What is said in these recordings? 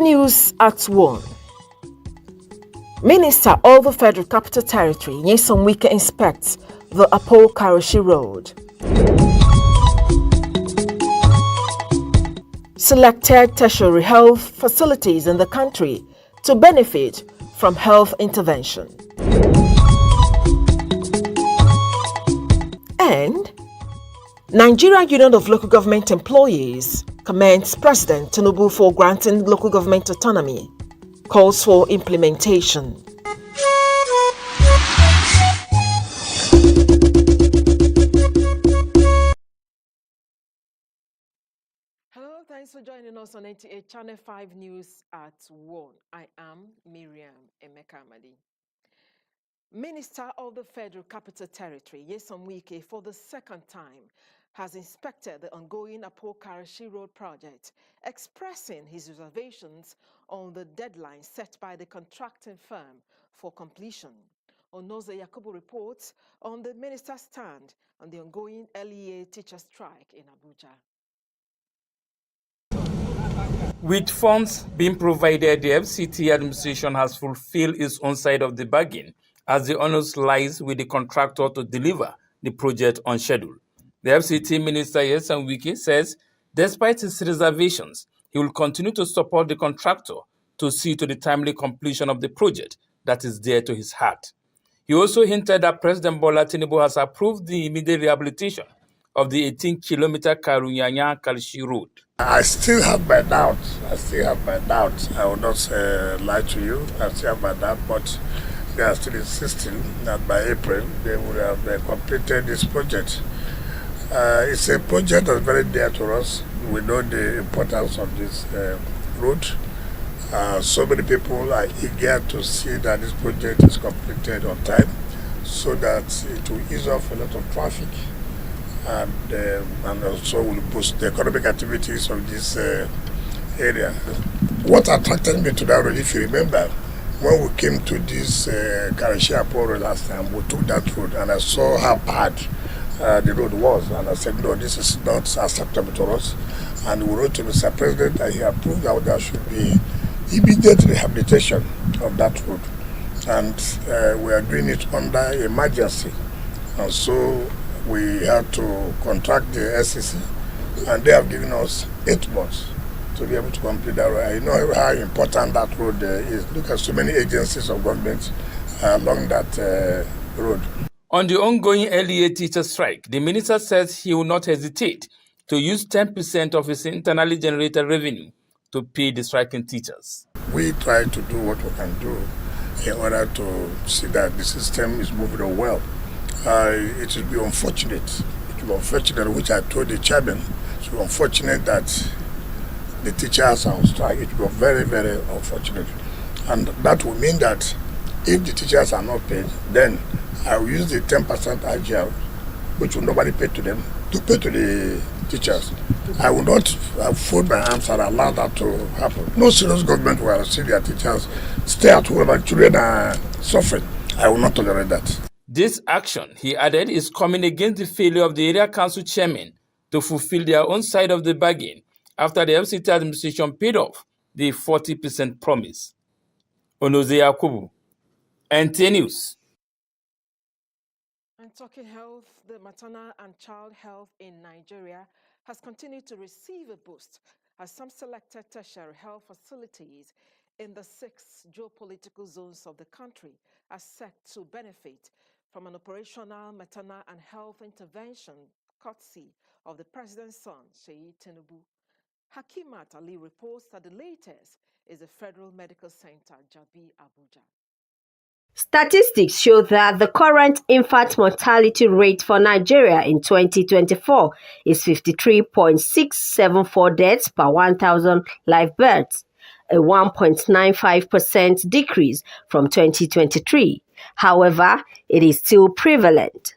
News at 1. Minister of the Federal Capital Territory, Nyesom Wike inspects the Apo Karashi Road. Selected tertiary health facilities in the country to benefit from health intervention. And Nigeria Union of Local Government Employees commends President Tinubu for granting local government autonomy, calls for implementation. Hello, thanks for joining us on 88 Channel 5 News at 1. I am Miriam Emeka-Amadi. Minister of the Federal Capital Territory, Nyesom Wike, for the second time, has inspected the ongoing Apo Karashi Road project, expressing his reservations on the deadline set by the contracting firm for completion. Onoze Yakubu reports on the minister's stand on the ongoing LEA teacher strike in Abuja. With funds being provided, the FCT administration has fulfilled its own side of the bargain, as the onus lies with the contractor to deliver the project on schedule. The FCT Minister Nyesom Wike says, despite his reservations, he will continue to support the contractor to see to the timely completion of the project that is dear to his heart. He also hinted that President Bola Tinubu has approved the immediate rehabilitation of the 18-kilometer Karunyanya-Kalshi road. I still have my doubts. I will not lie to you. I still have my doubt, but they are still insisting that by April they would have completed this project. It's a project that's very dear to us. We know the importance of this road. So many people are eager to see that this project is completed on time, so that it will ease off a lot of traffic and also will boost the economic activities of this area. What attracted me to that road, if you remember, when we came to this Karashi Apo road last time, we took that road and I saw how bad the road was, and I said, no, this is not acceptable to us. And we wrote to Mr. President and he approved that there should be immediate rehabilitation of that road. And we are doing it under emergency. And so we had to contract the SEC, and they have given us 8 months to be able to complete that road. I know how important that road is. Look at so many agencies of government along that road. On the ongoing LEA teacher strike, the minister says he will not hesitate to use 10% of his internally generated revenue to pay the striking teachers. We try to do what we can do in order to see that the system is moving on well. It will be unfortunate. Which I told the chairman, it will be unfortunate that the teachers are on strike. It will be very, very unfortunate. And that will mean that if the teachers are not paid, then I will use the 10% IGR, which will nobody pay to them, to pay to the teachers. I will not fold my arms and allow that to happen. No serious government will see their teachers stay at home and children are suffering. I will not tolerate that. This action, he added, is coming against the failure of the area council chairmen to fulfill their own side of the bargain after the FCT administration paid off the 40% promise. Onoze Yakubu, NTA News. And talking health, the maternal and child health in Nigeria has continued to receive a boost as some selected tertiary health facilities in the 6 geopolitical zones of the country are set to benefit from an operational maternal and health intervention courtesy of the president's son, Seyi Tinubu. Hakimat Ali reports that the latest is the Federal Medical Center, Jabi, Abuja. Statistics show that the current infant mortality rate for Nigeria in 2024 is 53.674 deaths per 1,000 live births, a 1.95% decrease from 2023. However, it is still prevalent.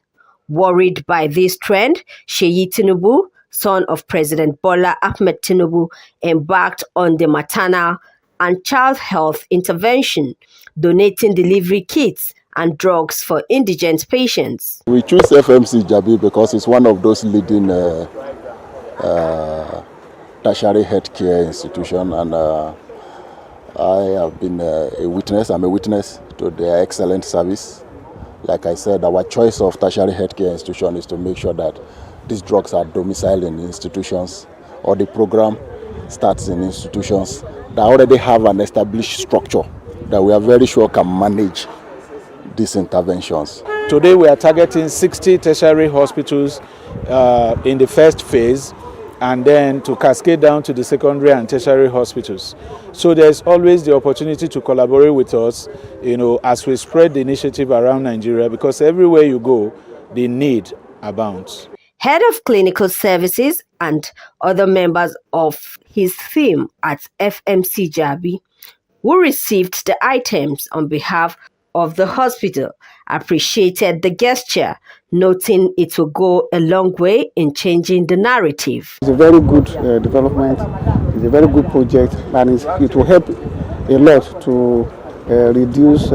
Worried by this trend, Seyi Tinubu, son of President Bola Ahmed Tinubu, embarked on the maternal and child health intervention, donating delivery kits and drugs for indigent patients. We choose FMC Jabi because it's one of those leading tertiary healthcare institutions, and have been a witness. I'm a witness to their excellent service. Like I said, our choice of tertiary healthcare institution is to make sure that these drugs are domiciled in institutions, or the program starts in institutions that already have an established structure that we are very sure can manage these interventions. Today we are targeting 60 tertiary hospitals in the first phase, and then to cascade down to the secondary and tertiary hospitals. So there's always the opportunity to collaborate with us, as we spread the initiative around Nigeria, because everywhere you go, the need abounds. Head of Clinical Services and other members of his team at FMC Jabi, who received the items on behalf of the hospital, appreciated the gesture, noting it will go a long way in changing the narrative. It's a very good development, it's a very good project, and it will help a lot to reduce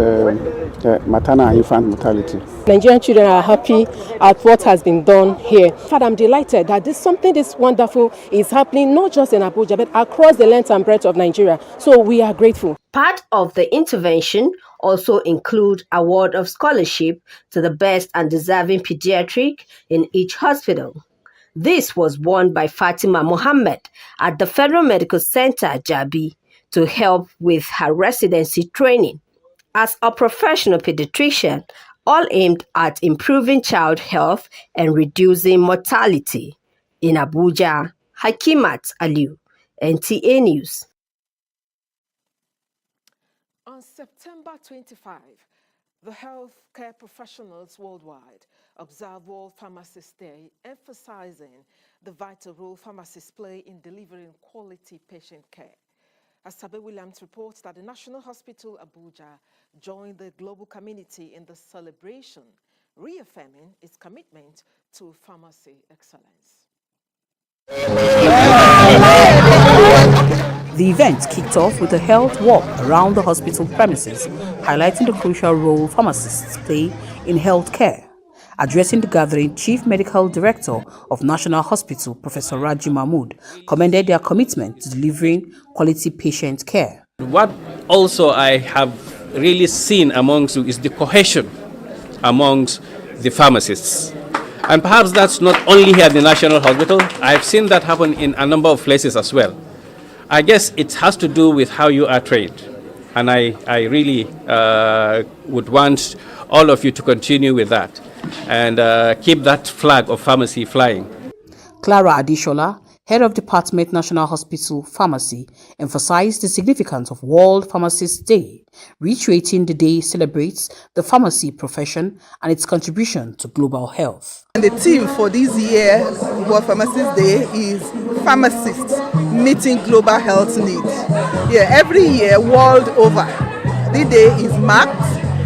maternal and infant mortality. Nigerian children are happy at what has been done here. In fact, I'm delighted that something this wonderful is happening not just in Abuja but across the length and breadth of Nigeria. So we are grateful. Part of the intervention also include award of scholarship to the best and deserving pediatric in each hospital. This was won by Fatima Mohammed at the Federal Medical Center Jabi to help with her residency training as a professional pediatrician, all aimed at improving child health and reducing mortality. In Abuja, Hakimat Aliu, NTA News. On September 25, the healthcare professionals worldwide observe World Pharmacist Day, emphasizing the vital role pharmacists play in delivering quality patient care. Asabe Williams reports that the National Hospital Abuja joined the global community in the celebration, reaffirming its commitment to pharmacy excellence. The event kicked off with a health walk around the hospital premises, highlighting the crucial role pharmacists play in healthcare. Addressing the gathering, Chief Medical Director of National Hospital, Professor Raji Mahmood, commended their commitment to delivering quality patient care. What also I have really seen amongst you is the cohesion amongst the pharmacists. And perhaps that's not only here at the National Hospital. I've seen that happen in a number of places as well. I guess it has to do with how you are trained. And I really would want all of you to continue with that and keep that flag of pharmacy flying. Clara Adishola, Head of Department National Hospital Pharmacy, emphasized the significance of World Pharmacist Day, reiterating the day celebrates the pharmacy profession and its contribution to global health. And the theme for this year, World Pharmacist Day, is pharmacists meeting global health needs. Yeah, every year, world over, the day is marked,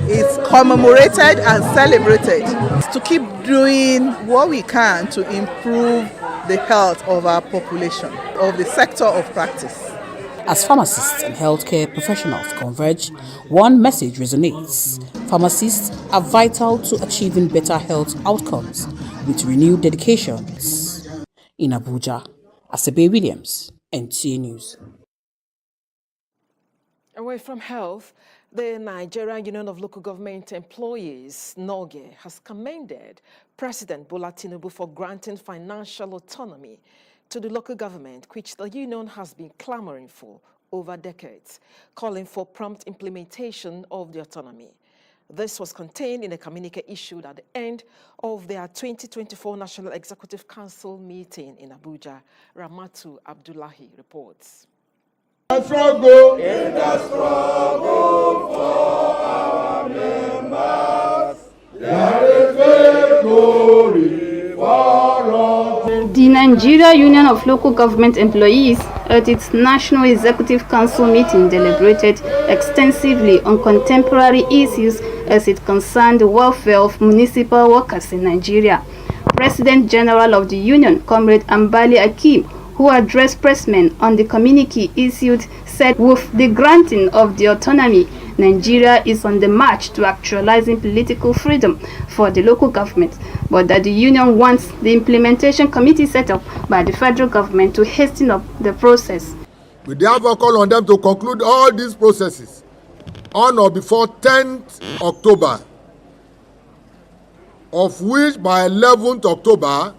it's commemorated and celebrated to keep doing what we can to improve the health of our population, of the sector of practice. As pharmacists and healthcare professionals converge, one message resonates. Pharmacists are vital to achieving better health outcomes with renewed dedications. In Abuja, Asabe Williams, NTA News. Away from health, the Nigerian Union of Local Government Employees, NOGE, has commended President Bola Tinubu for granting financial autonomy to the local government, which the union has been clamoring for over decades, calling for prompt implementation of the autonomy. This was contained in a communique issued at the end of their 2024 National Executive Council meeting in Abuja. Ramatu Abdullahi reports. In the struggle for our members, there is victory for us. The Nigeria Union of Local Government Employees at its National Executive Council meeting deliberated extensively on contemporary issues as it concerned the welfare of municipal workers in Nigeria. President General of the Union, Comrade Ambali Akim, who addressed pressmen on the communique issued, said with the granting of the autonomy, Nigeria is on the march to actualizing political freedom for the local government, but that the union wants the implementation committee set up by the federal government to hasten up the process. We therefore call on them to conclude all these processes on or before 10th October, of which by 11th October,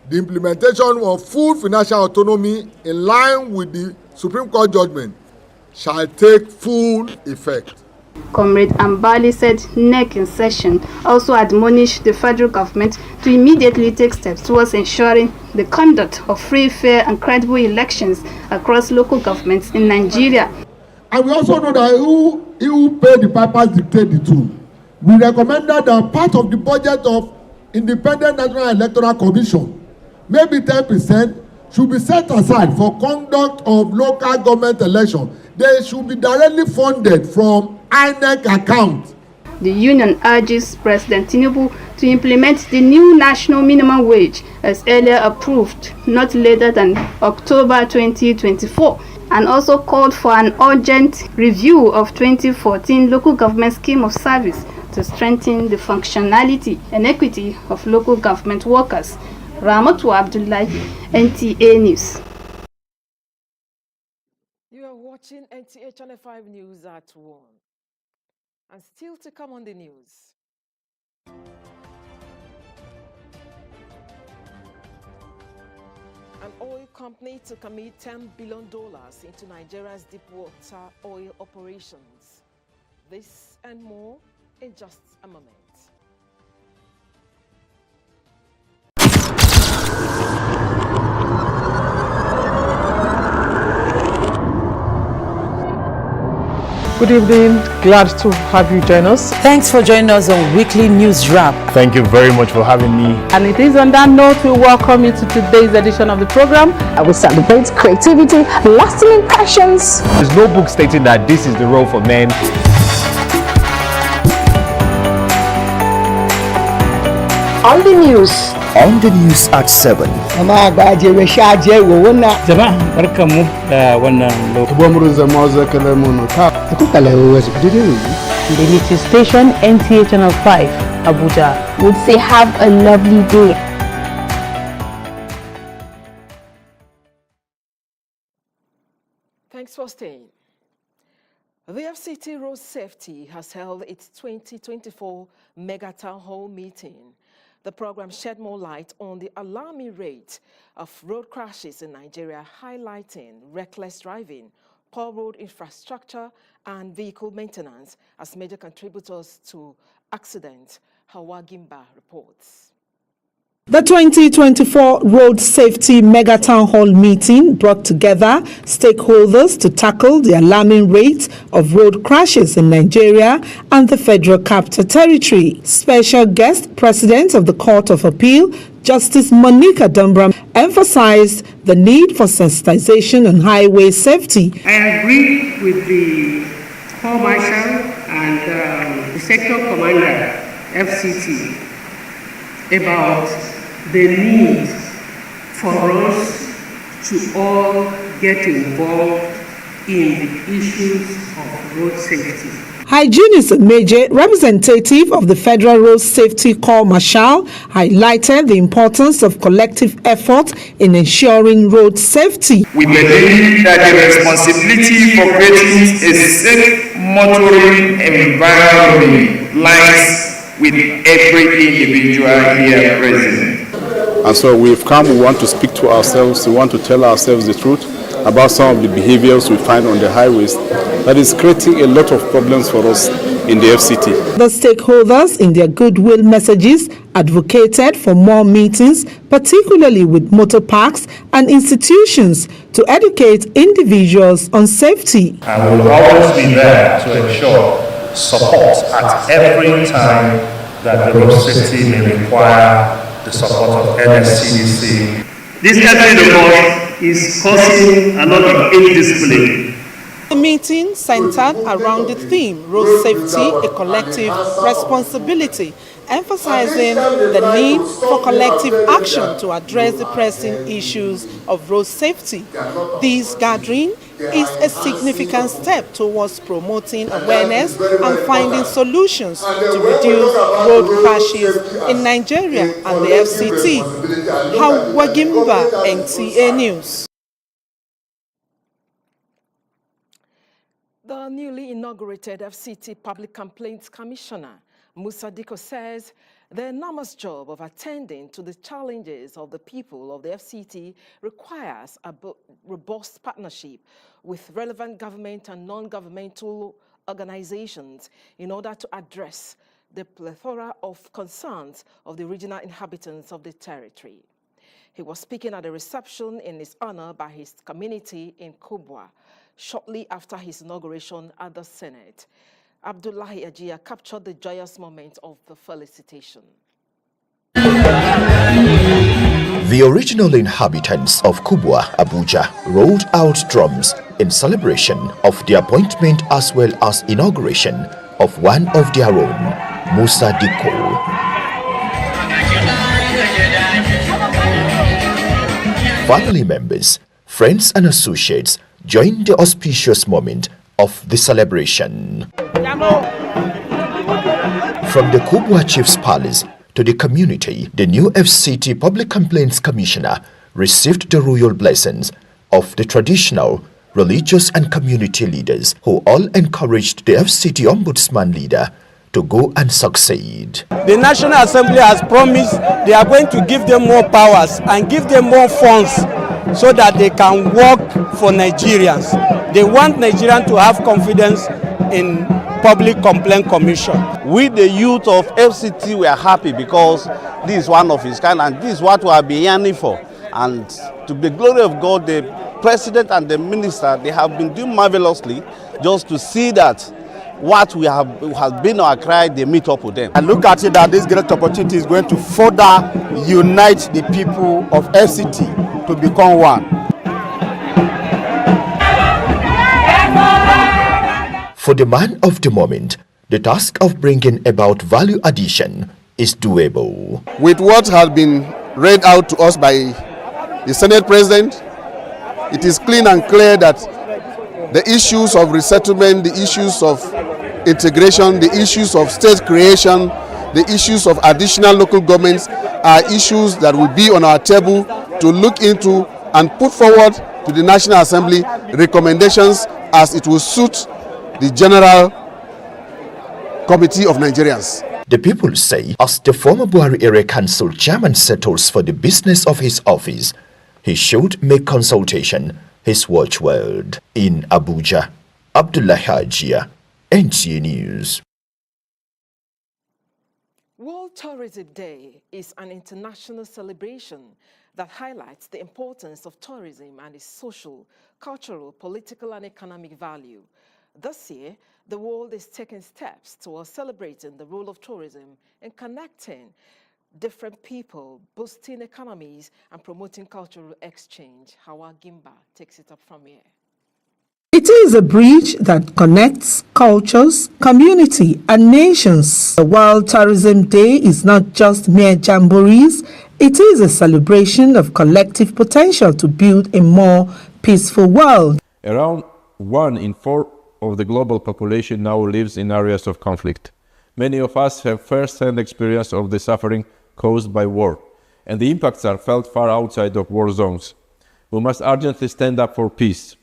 the implementation of full financial autonomy in line with the Supreme Court judgment shall take full effect. Comrade Ambali said NEC in session also admonished the federal government to immediately take steps towards ensuring the conduct of free, fair and credible elections across local governments in Nigeria. And we also know that he who paid the pipers dictate the tune. We recommended that part of the budget of Independent National Electoral Commission, maybe 10%, should be set aside for conduct of local government elections. They should be directly funded from INEC account. The union urges President Tinubu to implement the new national minimum wage as earlier approved, not later than October 2024, and also called for an urgent review of 2014 local government scheme of service to strengthen the functionality and equity of local government workers. Ramatu Abdullahi, NTA News. You are watching NTA Channel 5 News at 1. And still to come on the news. An oil company to commit $10 billion into Nigeria's deepwater oil operations. This and more in just a moment. Good evening, glad to have you join us. Thanks for joining us on Weekly News Wrap. Thank you very much for having me. And it is on that note we welcome you to today's edition of the program. And we celebrate creativity, lasting impressions. There's no book stating that this is the role for men. On the news. On the news at 7. The news station NTA Channel 5, Abuja. Would say have a lovely day. Thanks for staying. The FCT Road Safety has held its 2024 Mega Town Hall meeting. The program shed more light on the alarming rate of road crashes in Nigeria, highlighting reckless driving, poor road infrastructure, and vehicle maintenance as major contributors to accidents, Hawa Gimba reports. The 2024 Road Safety Mega Town Hall meeting brought together stakeholders to tackle the alarming rate of road crashes in Nigeria and the Federal Capital Territory. Special guest President of the Court of Appeal, Justice Monica Dumbram, emphasized the need for sensitization on highway safety. I agree with the Corps Marshal and the Sector Commander, FCT, about the need for us to all get involved in the issues of road safety. Hygienist Major, representative of the Federal Road Safety Corps Marshal, highlighted the importance of collective effort in ensuring road safety. We believe that the responsibility for creating a safe motoring environment lies with every individual here present. And so we've come, we want to speak to ourselves, we want to tell ourselves the truth about some of the behaviors we find on the highways that is creating a lot of problems for us in the FCT. The stakeholders, in their goodwill messages, advocated for more meetings, particularly with motor parks and institutions, to educate individuals on safety. I will always be there to ensure support at every time that the road safety may require the support of NSCDC. This entry report is causing a lot of indiscipline. The meeting centered around the theme, Road Safety, a Collective Responsibility, emphasizing the need for collective action to address the pressing issues of road safety. This gathering is a significant step towards promoting awareness and finding solutions to reduce road crashes in Nigeria and the FCT. Hawa Gimba, NTA News. The newly inaugurated FCT Public Complaints Commissioner, Musa Diko, says the enormous job of attending to the challenges of the people of the FCT requires a robust partnership with relevant government and non-governmental organizations in order to address the plethora of concerns of the regional inhabitants of the territory. He was speaking at a reception in his honor by his community in Kubwa shortly after his inauguration at the Senate. Abdullahi Ajia captured the joyous moment of the felicitation. The original inhabitants of Kubwa, Abuja, rolled out drums in celebration of the appointment as well as inauguration of one of their own, Musa Diko. Family members, friends and associates joined the auspicious moment of the celebration. From the Kubwa Chief's Palace to the community, the new FCT Public Complaints Commissioner received the royal blessings of the traditional, religious and community leaders who all encouraged the FCT Ombudsman leader to go and succeed. The National Assembly has promised they are going to give them more powers and give them more funds so that they can work for Nigerians. They want Nigerians to have confidence in Public Complaint Commission. We, the youth of FCT, we are happy because this is one of its kind and this is what we have been yearning for. And to the glory of God, the President and the Minister, they have been doing marvelously just to see that what we have has been our cry, they meet up with them. I look at it that this great opportunity is going to further unite the people of FCT to become one. For the man of the moment, the task of bringing about value addition is doable. With what has been read out to us by the Senate President, it is clean and clear that the issues of resettlement, the issues of integration, the issues of state creation, the issues of additional local governments are issues that will be on our table to look into and put forward to the National Assembly recommendations as it will suit the General Committee of Nigerians. The people say, as the former Buhari Area Council chairman settles for the business of his office, he should make consultation his watchword. In Abuja, Abdullahi Ajia, NTA News. World Tourism Day is an international celebration that highlights the importance of tourism and its social, cultural, political, and economic value. This year, the world is taking steps towards celebrating the role of tourism in connecting different people, boosting economies, and promoting cultural exchange. Hawa Gimba takes it up from here. It is a bridge that connects cultures, community, and nations. The World Tourism Day is not just mere jamborees, it is a celebration of collective potential to build a more peaceful world. Around 1 in 4 of the global population now lives in areas of conflict. Many of us have first-hand experience of the suffering caused by war, and the impacts are felt far outside of war zones. We must urgently stand up for peace.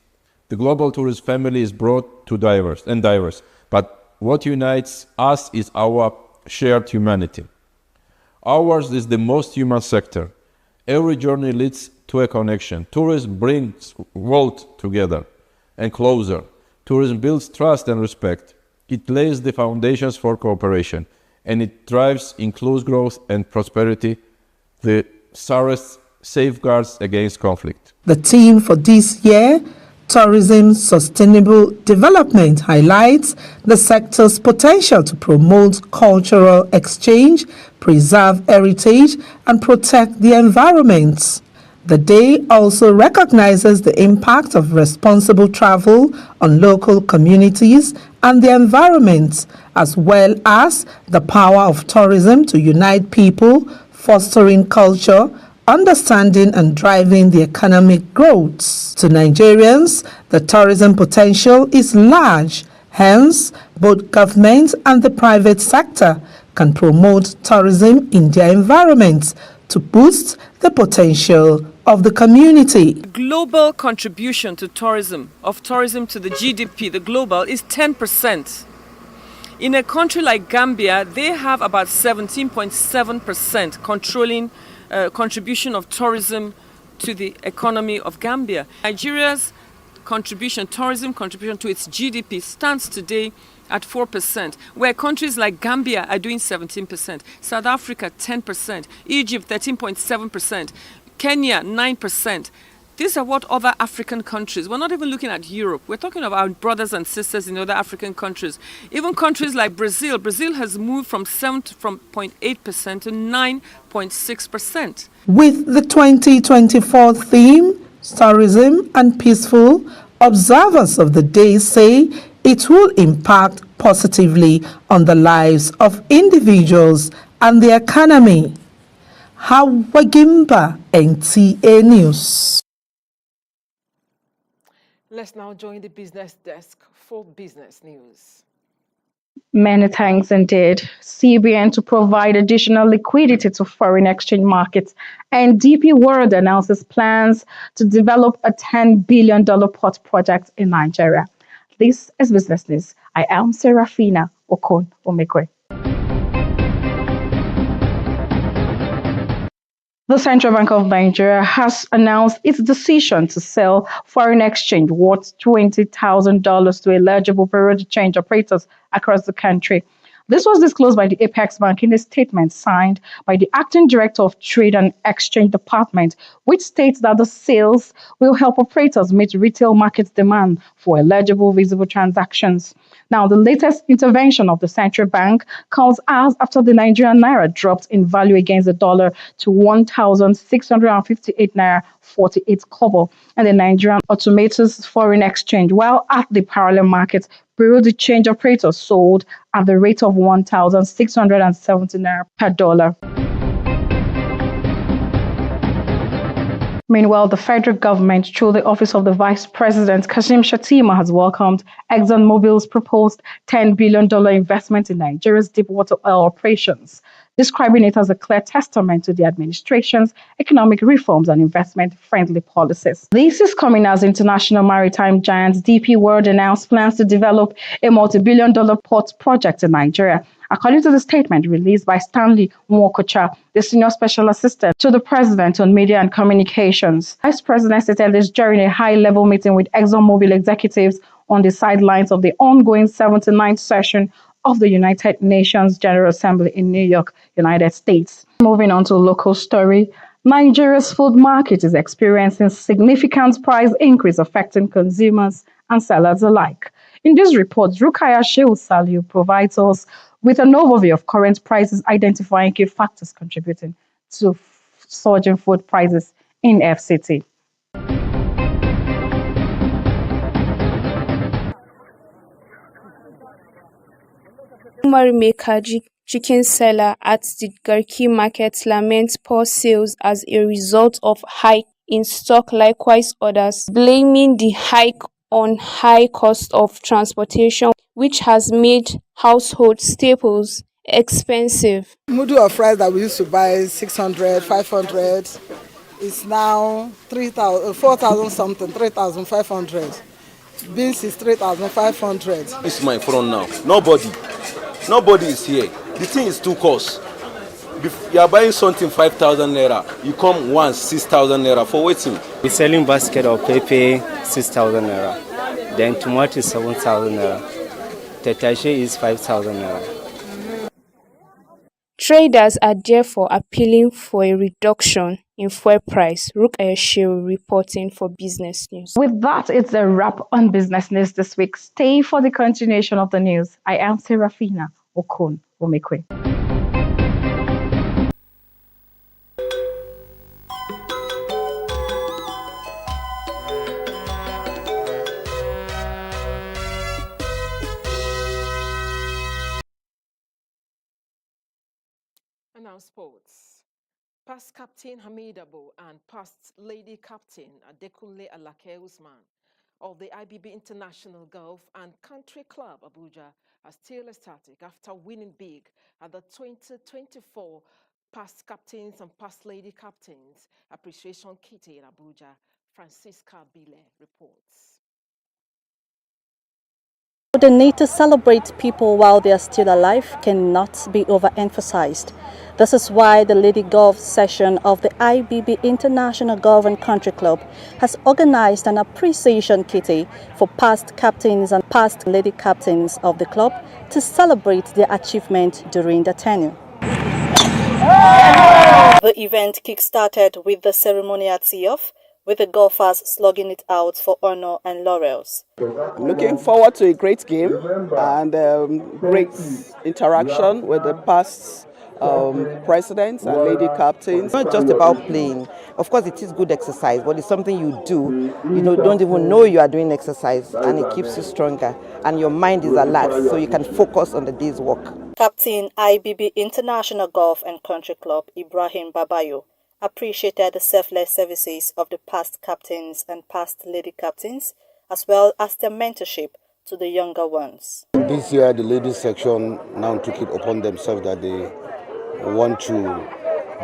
The global tourist family is broad to diverse, but what unites us is our shared humanity. Ours is the most human sector. Every journey leads to a connection. Tourism brings world together and closer. Tourism builds trust and respect. It lays the foundations for cooperation, and it drives inclusive growth and prosperity, the surest safeguards against conflict. The theme for this year, Tourism Sustainable Development, highlights the sector's potential to promote cultural exchange, preserve heritage, and protect the environment. The day also recognizes the impact of responsible travel on local communities and the environment, as well as the power of tourism to unite people, fostering culture, understanding and driving the economic growth. To Nigerians, the tourism potential is large. Hence, both government and the private sector can promote tourism in their environments to boost the potential of the community. Global contribution to tourism to the GDP, the global, is 10%. In a country like Gambia, they have about 17.7% controlling contribution of tourism to the economy of Gambia. Nigeria's tourism contribution to its GDP stands today at 4%, where countries like Gambia are doing 17%, South Africa 10%, Egypt 13.7%, Kenya 9%. These are what other African countries, we're not even looking at Europe, we're talking about our brothers and sisters in other African countries. Even countries like Brazil has moved from 7.8% to 9.6%. With the 2024 theme, Tourism and Peaceful, observers of the day say it will impact positively on the lives of individuals and the economy. Hawagimba, NTA News. Let's now join the business desk for business news. Many thanks indeed. CBN to provide additional liquidity to foreign exchange markets, and DP World announces plans to develop a $10 billion port project in Nigeria. This is Business News. I am Serafina Okon-Omekwe. The Central Bank of Nigeria has announced its decision to sell foreign exchange worth $20,000 to eligible periodic change operators across the country. This was disclosed by the Apex Bank in a statement signed by the Acting Director of Trade and Exchange Department, which states that the sales will help operators meet retail market demand for eligible visible transactions. Now, the latest intervention of the central bank comes as after the Nigerian naira dropped in value against the dollar to 1,658 naira 48 kobo, and the Nigerian automated foreign exchange, while at the parallel market, periodic change operators sold at the rate of 1,670 naira per dollar. Meanwhile, the federal government, through the Office of the Vice President, Kashim Shettima, has welcomed ExxonMobil's proposed $10 billion investment in Nigeria's deepwater oil operations, describing it as a clear testament to the administration's economic reforms and investment-friendly policies. This is coming as international maritime giants DP World announced plans to develop a multi-billion-dollar port project in Nigeria. According to the statement released by Stanley Nwokocha, the Senior Special Assistant to the President on Media and Communications, Vice President stated this during a high-level meeting with ExxonMobil executives on the sidelines of the ongoing 79th session of the United Nations General Assembly in New York, United States. Moving on to a local story, Nigeria's food market is experiencing significant price increase affecting consumers and sellers alike. In this report, Rukaya Shehu Saliu provides us with an overview of current prices, identifying key factors contributing to surging food prices in FCT. Mekaji, chicken seller at the Garki market, laments poor sales as a result of hike in stock. Likewise, others blaming the hike on high cost of transportation, which has made household staples expensive. Mudu of rice that we used to buy 600, 500 is now 3,000, 4,000 something, 3,500. Beans is 3,500. This is my front now. Nobody is here. The thing is too cost. If you are buying something 5,000 naira, you come once 6,000 naira for waiting. We're selling basket of pepper 6,000 naira. Then tomato is 7,000 naira. Tetache is 5,000 naira. Traders are therefore appealing for a reduction in fuel price. Rukaya Shehu reporting for Business News. With that, it's a wrap on Business News this week. Stay for the continuation of the news. I am Serafina Okon-Omekwe. And now sports. Past captain Hamid Abu and past lady captain Adekunle Alake Usman of the IBB International Golf and Country Club Abuja are still ecstatic after winning big at the 2024 past captains and past lady captains appreciation kitty in Abuja. Francisca Bile reports. The need to celebrate people while they are still alive cannot be overemphasized. This is why the Lady Golf session of the IBB International Golf and Country Club has organized an appreciation kitty for past captains and past lady captains of the club to celebrate their achievement during the tenure. The event kick-started with the ceremony at tee-off, with the golfers slugging it out for honor and laurels. I'm looking forward to a great game and great interaction with the past presidents and lady captains. It's not just about playing. Of course, it is good exercise, but it's something you do. You don't even know you are doing exercise, and it keeps you stronger, and your mind is alert, so you can focus on the day's work. Captain IBB International Golf and Country Club Ibrahim Babayo appreciated the selfless services of the past captains and past lady captains, as well as their mentorship to the younger ones. This year, the ladies section now took it upon themselves that they want to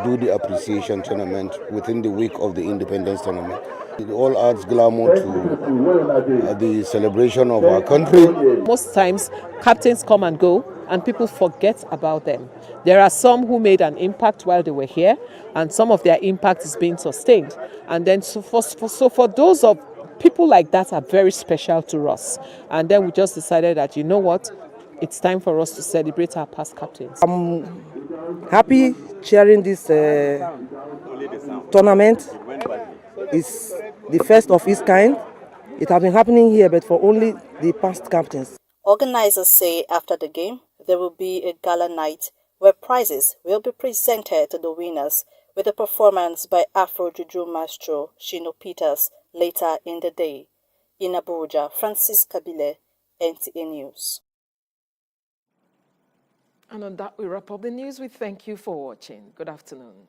do the appreciation tournament within the week of the Independence tournament. It all adds glamour to the celebration of our country. Most times, captains come and go, and people forget about them. There are some who made an impact while they were here, and some of their impact is being sustained. And then, so for those of people like that are very special to us. And then we just decided that, you know what, it's time for us to celebrate our past captains. I'm happy chairing this tournament. It's the first of its kind. It has been happening here, but for only the past captains. Organizers say after the game, there will be a gala night where prizes will be presented to the winners with a performance by Afro Juju maestro Shino Peters later in the day. In Abuja, Francisca Bile, NTA News. And on that, we wrap up the news. We thank you for watching. Good afternoon.